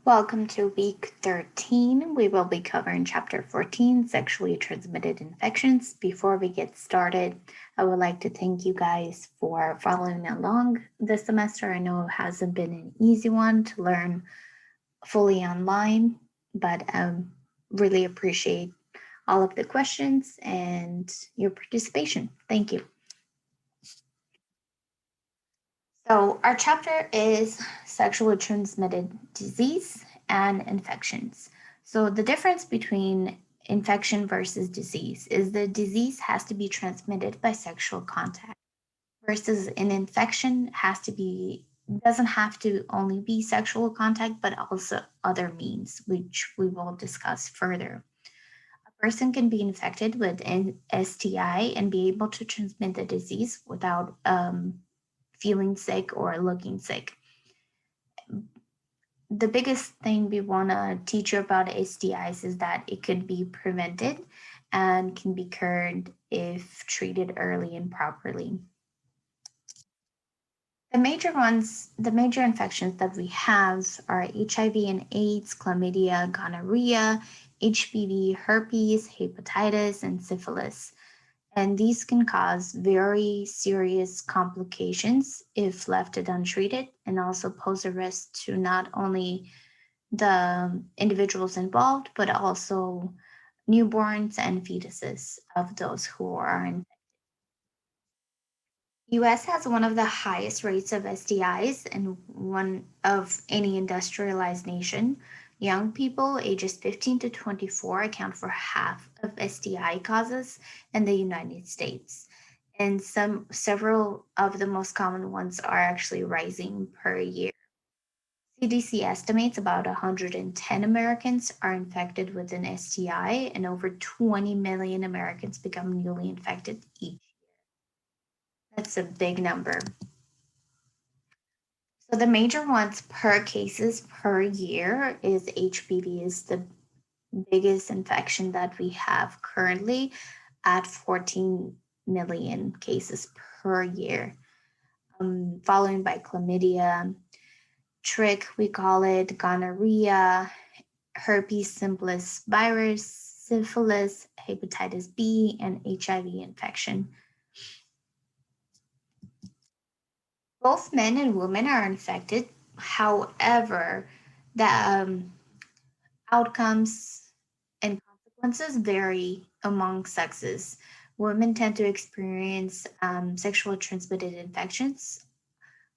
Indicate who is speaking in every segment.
Speaker 1: Welcome to week 13. We will be covering chapter 14, sexually transmitted infections. Before we get started, I would like to thank you guys for following along this semester. I know it hasn't been an easy one to learn fully online, but really appreciate all of the questions and your participation. Thank you. So, our chapter is sexually transmitted disease and infections. So, the difference between infection versus disease is the disease has to be transmitted by sexual contact versus an infection has to be doesn't have to only be sexual contact but also other means which we will discuss further. A person can be infected with an STI and be able to transmit the disease without feeling sick or looking sick. The biggest thing we want to teach you about STIs is that it could be prevented and can be cured if treated early and properly. The major infections that we have are HIV and AIDS, chlamydia, gonorrhea, HPV, herpes, hepatitis, and syphilis. And these can cause very serious complications if left untreated and also pose a risk to not only the individuals involved, but also newborns and fetuses of those who are in. US has one of the highest rates of STIs and one of any industrialized nation. Young people ages 15 to 24 account for half of STI causes in the United States. And several of the most common ones are actually rising per year. CDC estimates about 110 Americans are infected with an STI, and over 20 million Americans become newly infected each. That's a big number. So the major ones per cases per year is HPV is the biggest infection that we have currently at 14 million cases per year, following by chlamydia, trick, we call it gonorrhea, herpes simplex virus, syphilis, hepatitis B, and HIV infection. Both men and women are infected. However, the outcomes and consequences vary among sexes. Women tend to experience sexually transmitted infections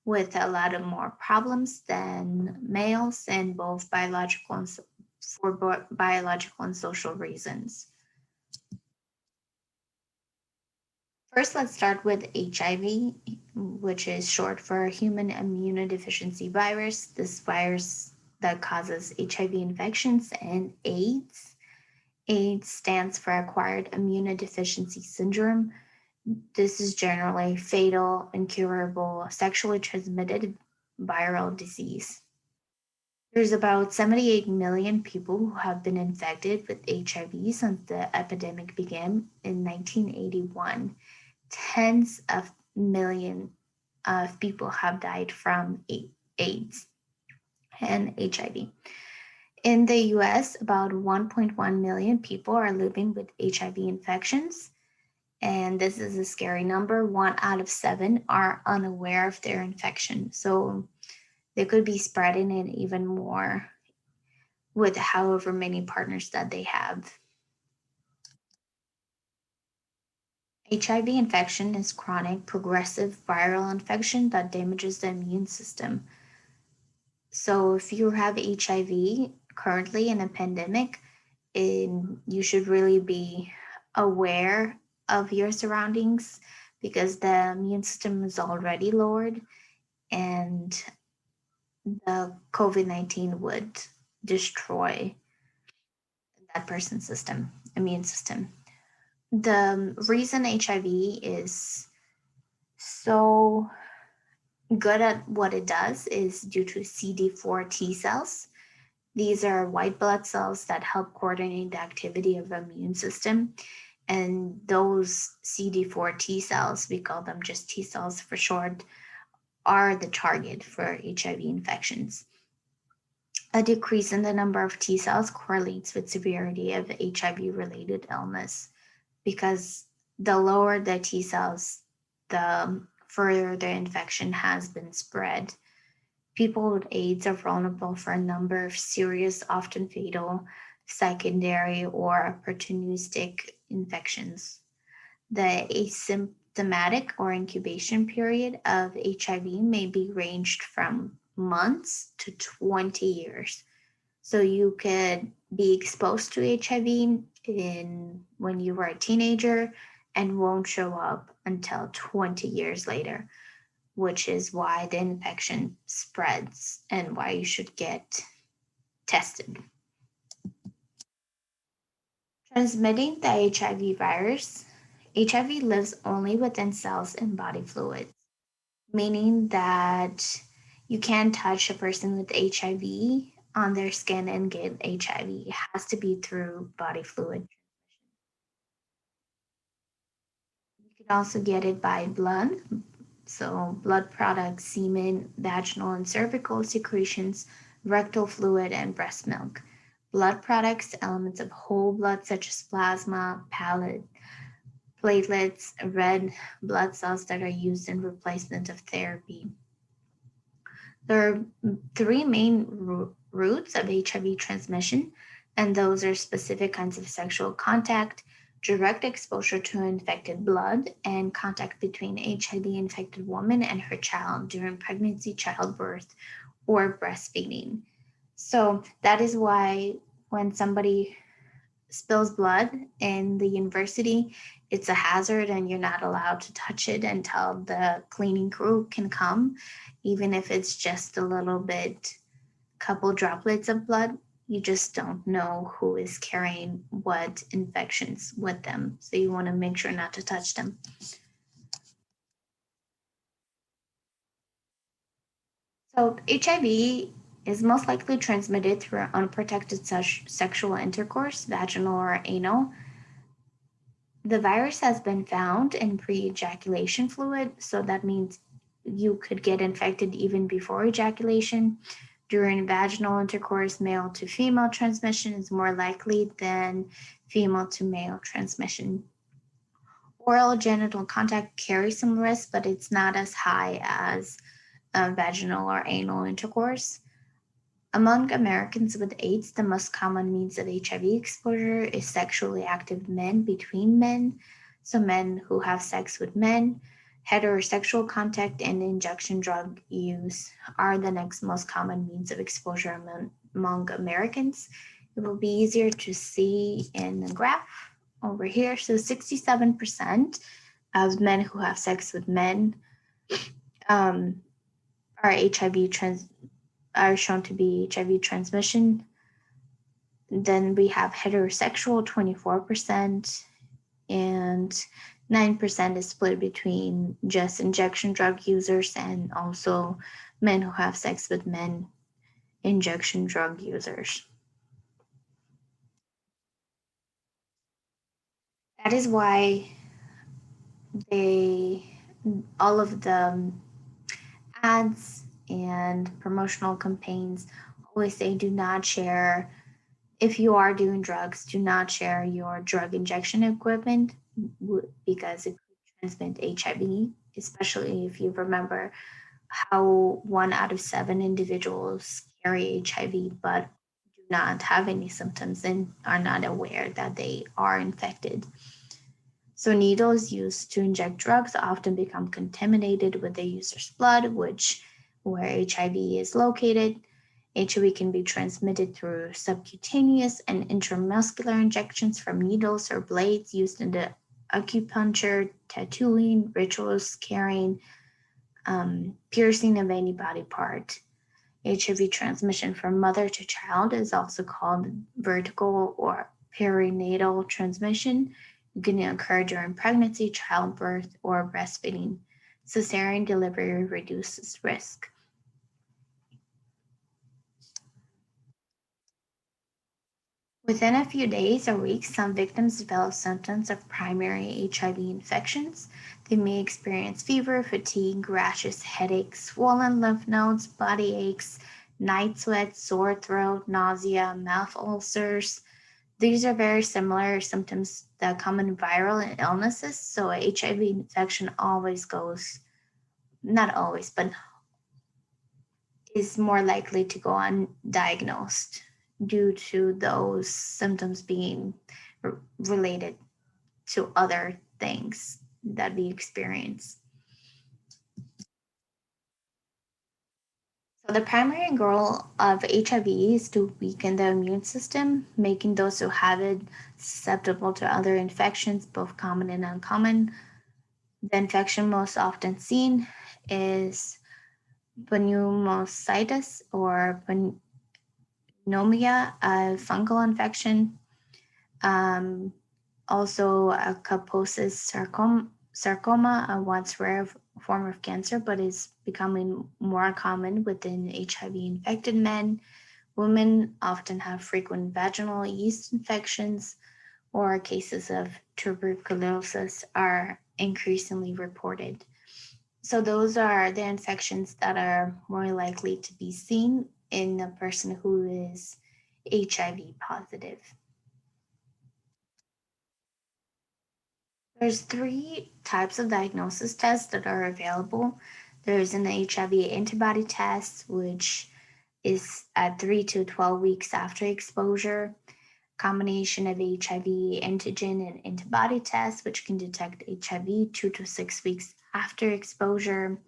Speaker 1: with a lot of more problems than males in both biological and biological and social reasons. First, let's start with HIV, which is short for human immunodeficiency virus. This virus that causes HIV infections, and AIDS. AIDS stands for acquired immunodeficiency syndrome. This is generally fatal, incurable, sexually transmitted viral disease. There's about 78 million people who have been infected with HIV since the epidemic began in 1981. Tens of millions of people have died from AIDS and HIV. In the US, about 1.1 million people are living with HIV infections. And this is a scary number. 1 out of 7 are unaware of their infection. So they could be spreading it even more with however many partners that they have. HIV infection is chronic progressive viral infection that damages the immune system. So if you have HIV currently in a pandemic, you should really be aware of your surroundings because the immune system is already lowered and the COVID-19 would destroy that person's immune system. The reason HIV is so good at what it does is due to CD4 T cells. These are white blood cells that help coordinate the activity of the immune system. And those CD4 T cells, we call them just T cells for short, are the target for HIV infections. A decrease in the number of T cells correlates with severity of HIV related illness because the lower the T cells, the further the infection has been spread. People with AIDS are vulnerable for a number of serious, often fatal, secondary or opportunistic infections. The asymptomatic or incubation period of HIV may be ranged from months to 20 years. So you could be exposed to HIV when you were a teenager and won't show up until 20 years later, which is why the infection spreads and why you should get tested. Transmitting the HIV virus. HIV lives only within cells and body fluids, meaning that you can't touch a person with HIV on their skin and get HIV. It has to be through body fluid. You can also get it by blood, so blood products, semen, vaginal and cervical secretions, rectal fluid, and breast milk. Blood products, elements of whole blood such as plasma, platelets, red blood cells that are used in replacement of therapy. There are three main routes of HIV transmission, and those are specific kinds of sexual contact, direct exposure to infected blood, and contact between HIV infected woman and her child during pregnancy, childbirth, or breastfeeding. So that is why when somebody spills blood in the university, it's a hazard and you're not allowed to touch it until the cleaning crew can come, even if it's just a little bit, couple droplets of blood. You just don't know who is carrying what infections with them. So you want to make sure not to touch them. So HIV is most likely transmitted through unprotected sexual intercourse, vaginal or anal. The virus has been found in pre-ejaculation fluid, so that means you could get infected even before ejaculation. During vaginal intercourse, male to female transmission is more likely than female to male transmission. Oral genital contact carries some risk, but it's not as high as vaginal or anal intercourse. Among Americans with AIDS, the most common means of HIV exposure is sexually active men between men, so men who have sex with men. Heterosexual contact and injection drug use are the next most common means of exposure among Americans. It will be easier to see in the graph over here. So 67% of men who have sex with men are are shown to be HIV transmission. Then we have heterosexual, 24%, and 9% is split between just injection drug users and also men who have sex with men, injection drug users. That is why they, all of the ads and promotional campaigns always say do not share. If you are doing drugs, do not share your drug injection equipment because it could transmit HIV, especially if you remember how 1 out of 7 individuals carry HIV but do not have any symptoms and are not aware that they are infected. So needles used to inject drugs often become contaminated with the user's blood, which where HIV is located. HIV can be transmitted through subcutaneous and intramuscular injections from needles or blades used in the acupuncture, tattooing, rituals, carrying, piercing of any body part. HIV transmission from mother to child is also called vertical or perinatal transmission. It can occur during pregnancy, childbirth, or breastfeeding. Cesarean delivery reduces risk. Within a few days or weeks, some victims develop symptoms of primary HIV infections. They may experience fever, fatigue, rashes, headaches, swollen lymph nodes, body aches, night sweats, sore throat, nausea, mouth ulcers. These are very similar symptoms that common viral illnesses. So a HIV infection always goes, not always, but is more likely to go undiagnosed due to those symptoms being related to other things that we experience. So the primary goal of HIV is to weaken the immune system, making those who have it susceptible to other infections, both common and uncommon. The infection most often seen is pneumocystis or pneumonia, a fungal infection. Um, Also, a Kaposis sarcoma, a once rare form of cancer, but is becoming more common within HIV infected men. Women often have frequent vaginal yeast infections, or cases of tuberculosis are increasingly reported. So, those are the infections that are more likely to be seen in a person who is HIV positive. There's three types of diagnosis tests that are available. There's an HIV antibody test, which is at 3 to 12 weeks after exposure. Combination of HIV antigen and antibody test, which can detect HIV 2 to 6 weeks after exposure.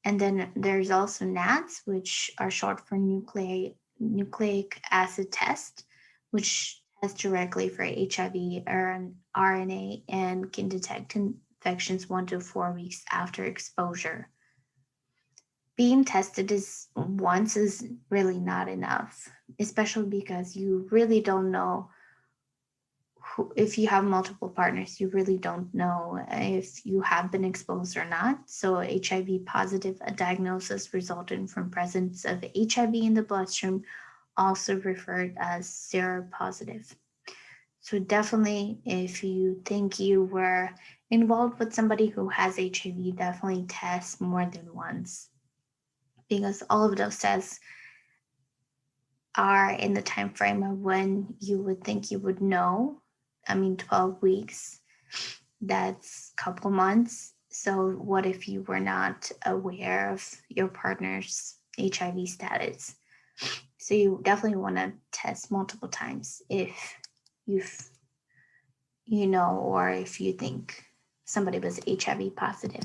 Speaker 1: And then there's also NATs, which are short for nucleic acid test, which tests directly for HIV or RNA and can detect infections 1 to 4 weeks after exposure. Being tested is once is really not enough, especially because you really don't know if you have multiple partners, you really don't know if you have been exposed or not. So HIV positive diagnosis resulting from presence of HIV in the bloodstream, also referred as seropositive. So definitely, if you think you were involved with somebody who has HIV, definitely test more than once, because all of those tests are in the time frame of when you would think you would know. I mean, 12 weeks, that's a couple months. So what if you were not aware of your partner's HIV status? So you definitely want to test multiple times if you've or if you think somebody was HIV positive.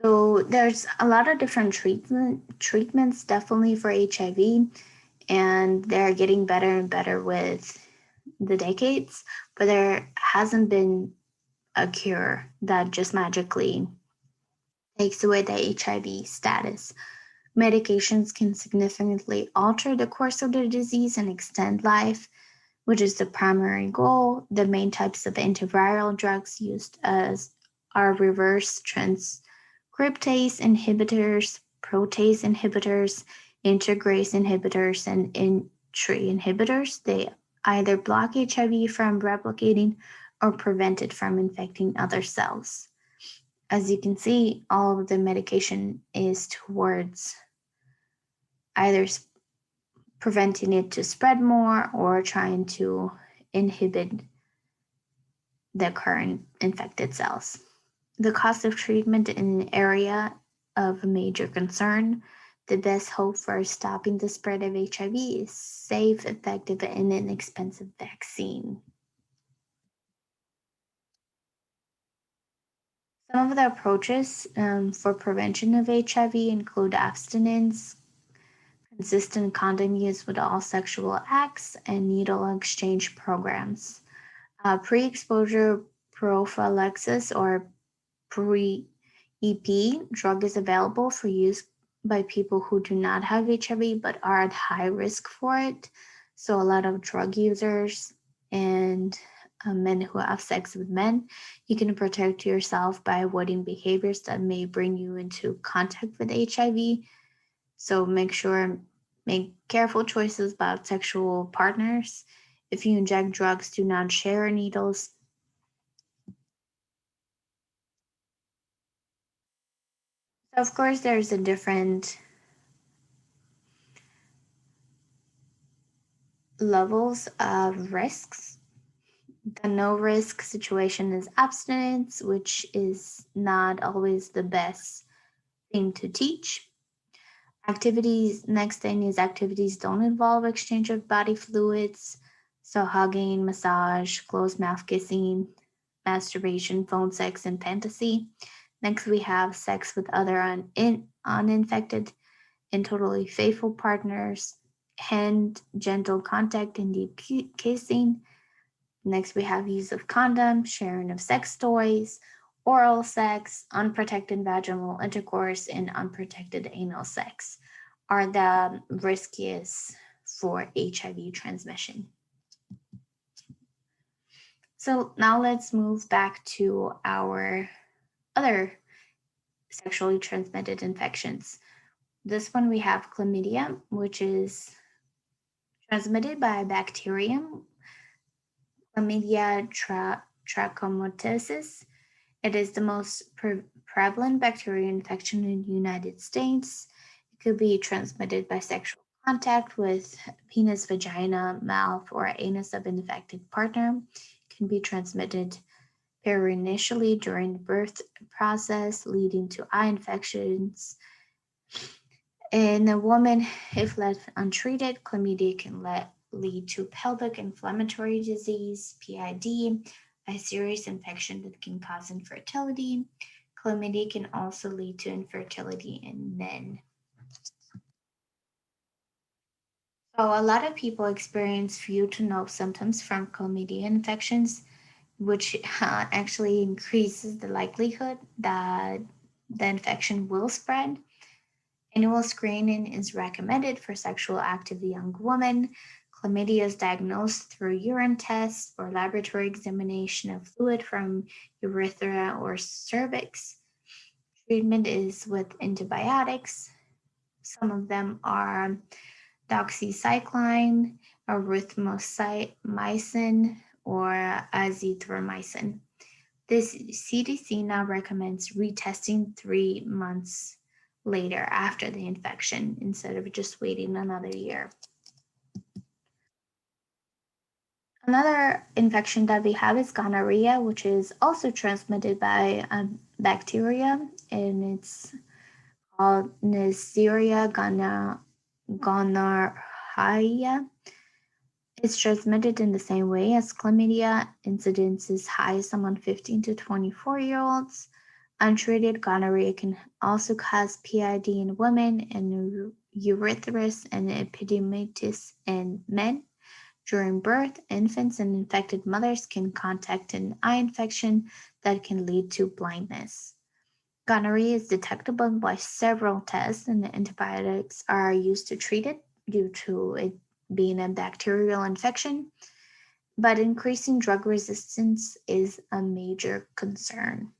Speaker 1: So there's a lot of different treatments definitely for HIV, and they're getting better and better with the decades, but there hasn't been a cure that just magically takes away the HIV status. Medications can significantly alter the course of the disease and extend life, which is the primary goal. The main types of antiviral drugs used are reverse transcriptase inhibitors, protease inhibitors, integrase inhibitors, and entry inhibitors. They either block HIV from replicating or prevent it from infecting other cells. As you can see, all of the medication is towards either preventing it to spread more or trying to inhibit the current infected cells. The cost of treatment in an area of major concern. The best hope for stopping the spread of HIV is safe, effective, and inexpensive vaccine. Some of the approaches for prevention of HIV include abstinence, consistent condom use with all sexual acts, and needle exchange programs. Pre-exposure prophylaxis or pre-EP drug is available for use by people who do not have HIV but are at high risk for it. So a lot of drug users and men who have sex with men, you can protect yourself by avoiding behaviors that may bring you into contact with HIV. So make careful choices about sexual partners. If you inject drugs, do not share needles. So of course, there's a different levels of risks. The no risk situation is abstinence, which is not always the best thing to teach. Activities, next thing is activities don't involve exchange of body fluids. So, hugging, massage, closed mouth kissing, masturbation, phone sex, and fantasy. Next, we have sex with other uninfected and totally faithful partners, hand, gentle contact, and deep kissing. Next, we have use of condom, sharing of sex toys, oral sex, unprotected vaginal intercourse, and unprotected anal sex are the riskiest for HIV transmission. So now let's move back to our other sexually transmitted infections. This one we have chlamydia, which is transmitted by a bacterium, Chlamydia trachomatis. It is the most prevalent bacterial infection in the United States. It could be transmitted by sexual contact with penis, vagina, mouth, or anus of an infected partner. It can be transmitted perinatally during the birth process, leading to eye infections. In a woman, if left untreated, chlamydia can lead to pelvic inflammatory disease, PID, a serious infection that can cause infertility. Chlamydia can also lead to infertility in men. So, a lot of people experience few to no symptoms from chlamydia infections, which actually increases the likelihood that the infection will spread. Annual screening is recommended for sexual active young women. Chlamydia is diagnosed through urine tests or laboratory examination of fluid from urethra or cervix. Treatment is with antibiotics. Some of them are doxycycline, erythromycin, or azithromycin. This CDC now recommends retesting 3 months later after the infection instead of just waiting another year. Another infection that we have is gonorrhea, which is also transmitted by bacteria, and it's called Neisseria gonorrhoeae. It's transmitted in the same way as chlamydia. Incidence is highest among 15 to 24-year-olds. Untreated gonorrhea can also cause PID in women and urethritis and epididymitis in men. During birth, infants and infected mothers can contract an eye infection that can lead to blindness. Gonorrhea is detectable by several tests, and antibiotics are used to treat it due to it being a bacterial infection. But increasing drug resistance is a major concern.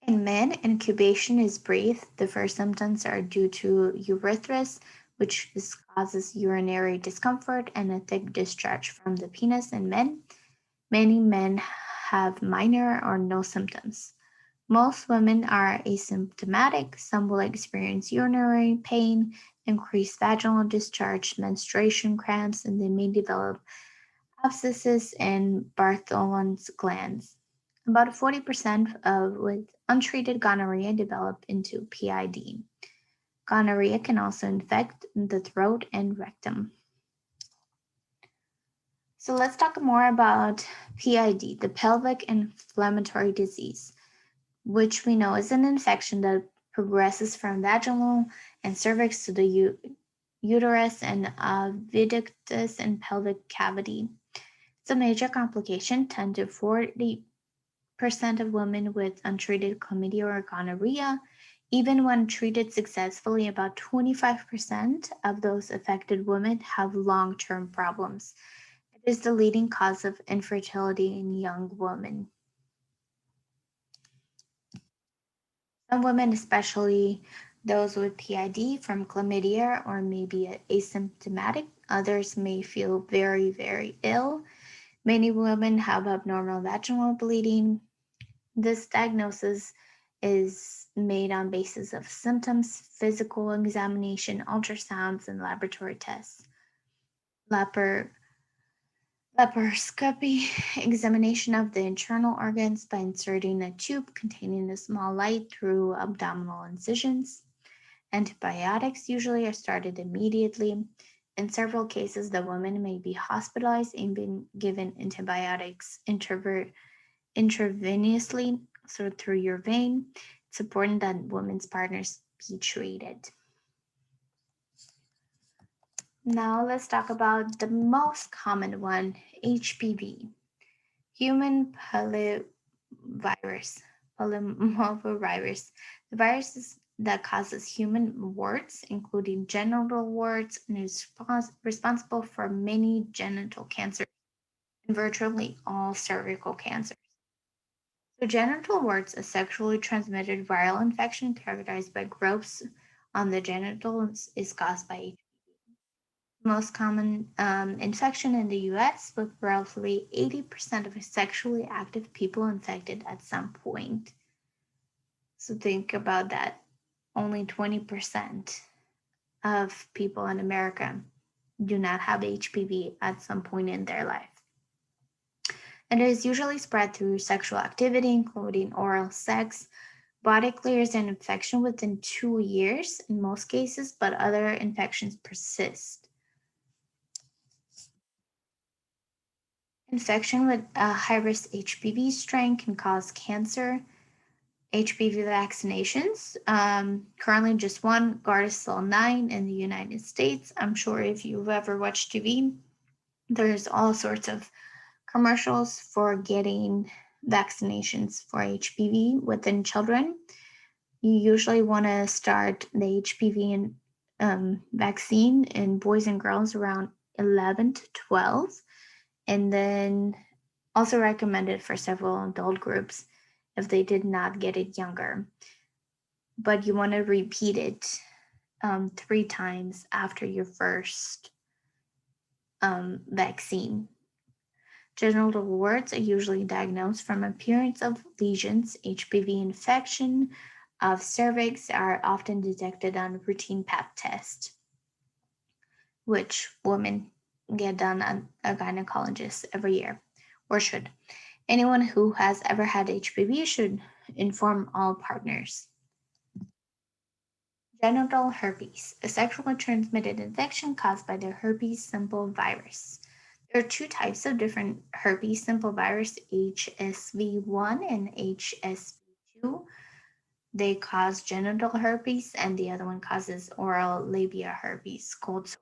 Speaker 1: In men, incubation is brief. The first symptoms are due to urethritis, which causes urinary discomfort and a thick discharge from the penis in men. Many men have minor or no symptoms. Most women are asymptomatic. Some will experience urinary pain, increased vaginal discharge, menstruation cramps, and they may develop abscesses and Bartholin's glands. About 40% of with untreated gonorrhea develop into PID. Gonorrhea can also infect the throat and rectum. So let's talk more about PID, the pelvic inflammatory disease, which we know is an infection that progresses from vaginal and cervix to the uterus and viductus and pelvic cavity. It's a major complication. 10 to 40% of women with untreated chlamydia or gonorrhea. Even when treated successfully, about 25% of those affected women have long-term problems. It is the leading cause of infertility in young women. Some women, especially those with PID from chlamydia or maybe asymptomatic, others may feel very, very ill. Many women have abnormal vaginal bleeding. This diagnosis is made on basis of symptoms, physical examination, ultrasounds, and laboratory tests. Lapar- Laparoscopy, examination of the internal organs by inserting a tube containing a small light through abdominal incisions. Antibiotics usually are started immediately. In several cases, the woman may be hospitalized and been given antibiotics intravenously, so through your vein. It's important that women's partners be treated. Now let's talk about the most common one, HPV, human papillomavirus. Polymorphovirus. The virus that causes human warts, including genital warts, and is responsible for many genital cancers and virtually all cervical cancers. So, genital warts, a sexually transmitted viral infection characterized by growths on the genitals, is caused by HPV. Most common infection in the US, with roughly 80% of sexually active people infected at some point. So think about that. Only 20% of people in America do not have HPV at some point in their life. And it is usually spread through sexual activity, including oral sex. Body clears an infection within 2 years in most cases, but other infections persist. Infection with a high risk HPV strain can cause cancer. HPV vaccinations. Currently, just one, Gardasil 9 in the United States. I'm sure if you've ever watched TV, there's all sorts of commercials for getting vaccinations for HPV within children. You usually want to start the HPV vaccine in boys and girls around 11 to 12, and then also recommended for several adult groups if they did not get it younger. But you want to repeat it 3 times after your first vaccine. Genital warts are usually diagnosed from appearance of lesions. HPV infection of cervix are often detected on routine pap test, which women get done at a gynecologist every year, or should. Anyone who has ever had HPV should inform all partners. Genital herpes, a sexually transmitted infection caused by the herpes simple virus. There are two types of different herpes simple virus, HSV1 and HSV2. They cause genital herpes, and the other one causes oral labia herpes, cold sores.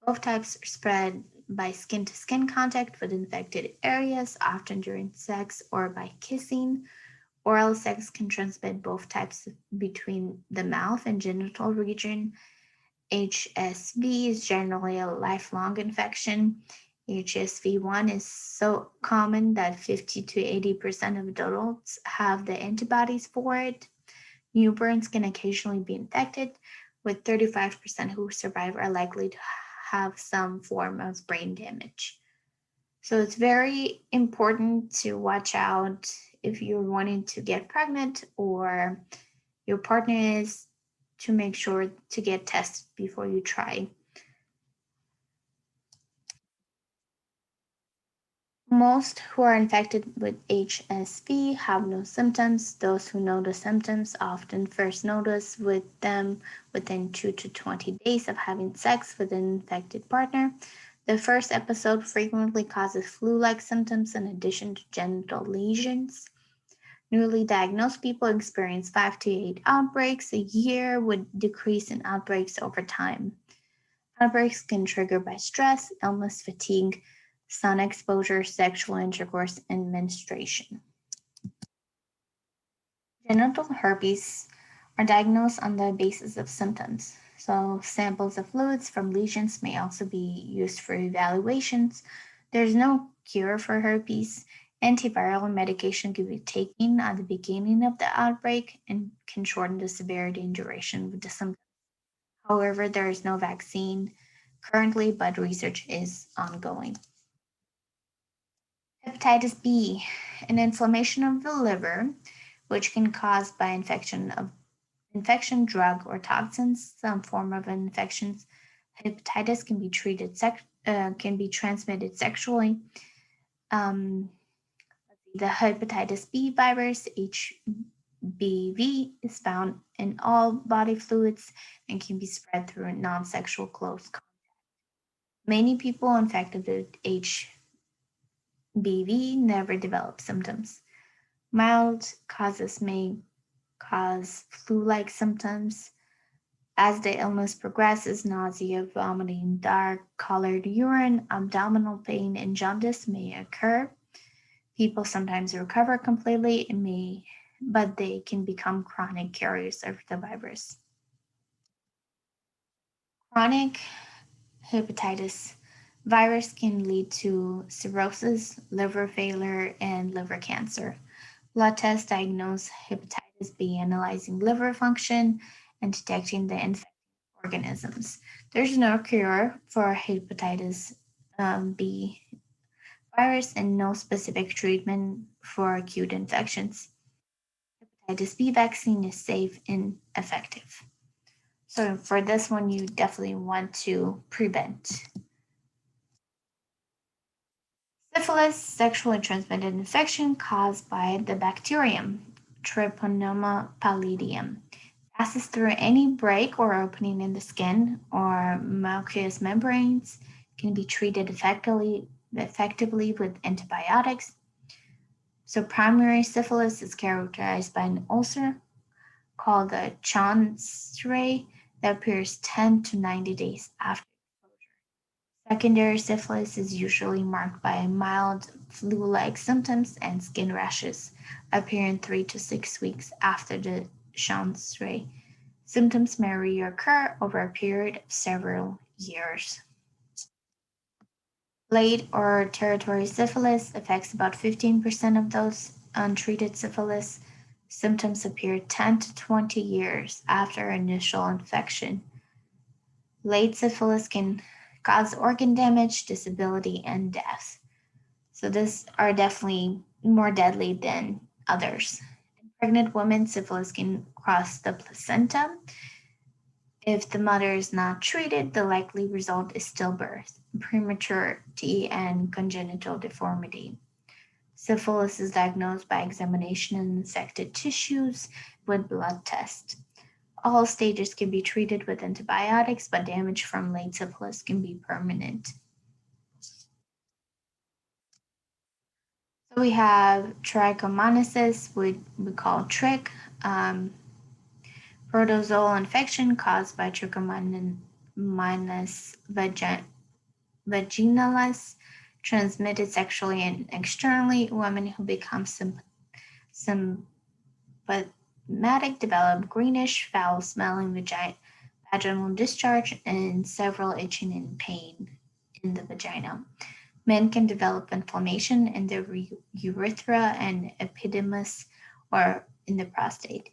Speaker 1: Both types are spread by skin to skin contact with infected areas, often during sex or by kissing. Oral sex can transmit both types between the mouth and genital region. HSV is generally a lifelong infection. HSV1 is so common that 50 to 80% of adults have the antibodies for it. Newborns can occasionally be infected, with 35% who survive are likely to have some form of brain damage. So it's very important to watch out if you're wanting to get pregnant or your partner is, to make sure to get tested before you try. Most who are infected with HSV have no symptoms. Those who know the symptoms often first notice with them within 2 to 20 days of having sex with an infected partner. The first episode frequently causes flu-like symptoms in addition to genital lesions. Newly diagnosed people experience 5 to 8 outbreaks a year with decrease in outbreaks over time. Outbreaks can trigger by stress, illness, fatigue, sun exposure, sexual intercourse, and menstruation. Genital herpes are diagnosed on the basis of symptoms. So, samples of fluids from lesions may also be used for evaluations. There's no cure for herpes. Antiviral medication can be taken at the beginning of the outbreak and can shorten the severity and duration of the symptoms. However, there is no vaccine currently, but research is ongoing. Hepatitis B, an inflammation of the liver, which can cause by infection, drug, or toxins, some form of infections. Hepatitis can be transmitted sexually. Um, the hepatitis B virus, HBV, is found in all body fluids and can be spread through non-sexual close contact. Many people infected with HBV never develop symptoms. Mild causes may cause flu-like symptoms. As the illness progresses, nausea, vomiting, dark-colored urine, abdominal pain, and jaundice may occur. People sometimes recover completely but they can become chronic carriers of the virus. Chronic hepatitis virus can lead to cirrhosis, liver failure, and liver cancer. Blood tests diagnose hepatitis B, analyzing liver function and detecting the infected organisms. There's no cure for hepatitis B virus and no specific treatment for acute infections. Hepatitis B vaccine is safe and effective. So for this one, you definitely want to prevent. Syphilis, sexually transmitted infection caused by the bacterium Treponema pallidum. Passes through any break or opening in the skin or mucous membranes, can be treated effectively with antibiotics. So primary syphilis is characterized by an ulcer called the Chanceray that appears 10 to 90 days after exposure. Secondary syphilis is usually marked by mild flu-like symptoms and skin rashes appearing 3 to 6 weeks after the Chanceray. Symptoms may reoccur over a period of several years. Late or tertiary syphilis affects about 15% of those untreated syphilis. Symptoms appear 10 to 20 years after initial infection. Late syphilis can cause organ damage, disability, and death. So these are definitely more deadly than others. In pregnant women, syphilis can cross the placenta. If the mother is not treated, the likely result is stillbirth, prematurity, and congenital deformity. Syphilis is diagnosed by examination of infected tissues with blood tests. All stages can be treated with antibiotics, but damage from late syphilis can be permanent. So we have trichomoniasis, which we call trich, protozoal infection caused by Trichomonas vaginalis, transmitted sexually and externally. Women who become symptomatic develop greenish, foul-smelling vaginal discharge and several itching and pain in the vagina. Men can develop inflammation in the urethra and epididymis or in the prostate.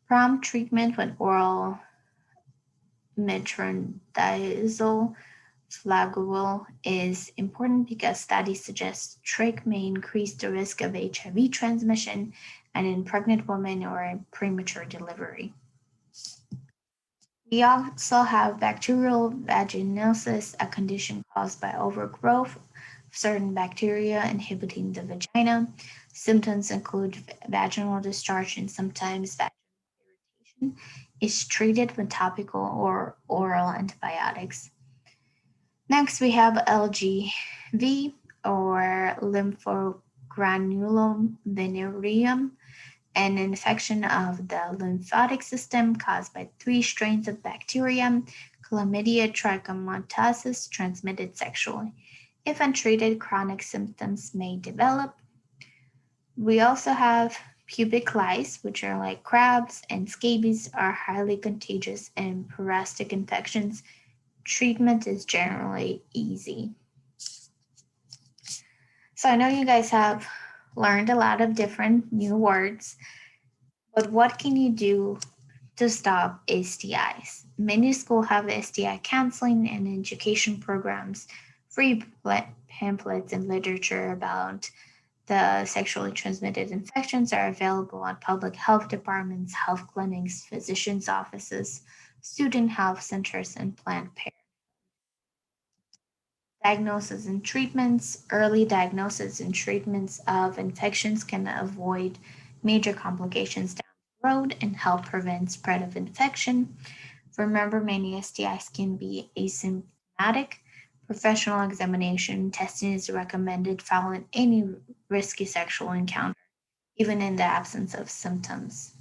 Speaker 1: Prompt treatment with oral metronidazole flagyl is important because studies suggest trich may increase the risk of HIV transmission and in pregnant women or premature delivery. We also have bacterial vaginosis, a condition caused by overgrowth of certain bacteria inhibiting the vagina. Symptoms include vaginal discharge and sometimes vaginal irritation. Is treated with topical or oral antibiotics. Next, we have LGV or lymphogranulum venereum, an infection of the lymphatic system caused by 3 strains of bacterium, Chlamydia trachomatis, transmitted sexually. If untreated, chronic symptoms may develop. We also have pubic lice, which are like crabs, and scabies are highly contagious and parasitic infections. Treatment is generally easy. So I know you guys have learned a lot of different new words, but what can you do to stop STIs? Many schools have STI counseling and education programs, free pamphlets and literature about The sexually transmitted infections are available on public health departments, health clinics, physicians' offices, student health centers, and Planned Parenthood. Diagnosis and treatments. Early diagnosis and treatments of infections can avoid major complications down the road and help prevent spread of infection. Remember, many STIs can be asymptomatic. Professional examination testing is recommended following any risky sexual encounter, even in the absence of symptoms.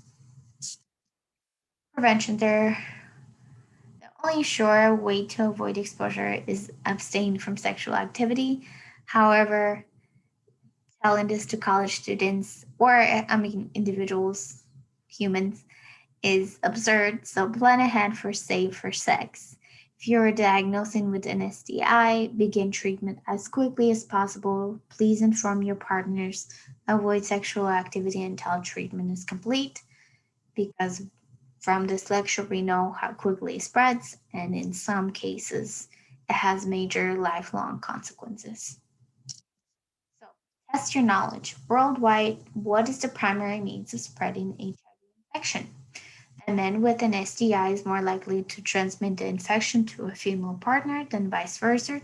Speaker 1: Prevention. The only sure way to avoid exposure is abstain from sexual activity. However, telling this to college students or, individuals, humans, is absurd, so plan ahead for safer sex. If you're diagnosing with an STI, begin treatment as quickly as possible. Please inform your partners. Avoid sexual activity until treatment is complete, because from this lecture, we know how quickly it spreads, and in some cases, it has major lifelong consequences. So, test your knowledge. Worldwide, what is the primary means of spreading HIV infection? A man with an STI is more likely to transmit the infection to a female partner than vice versa.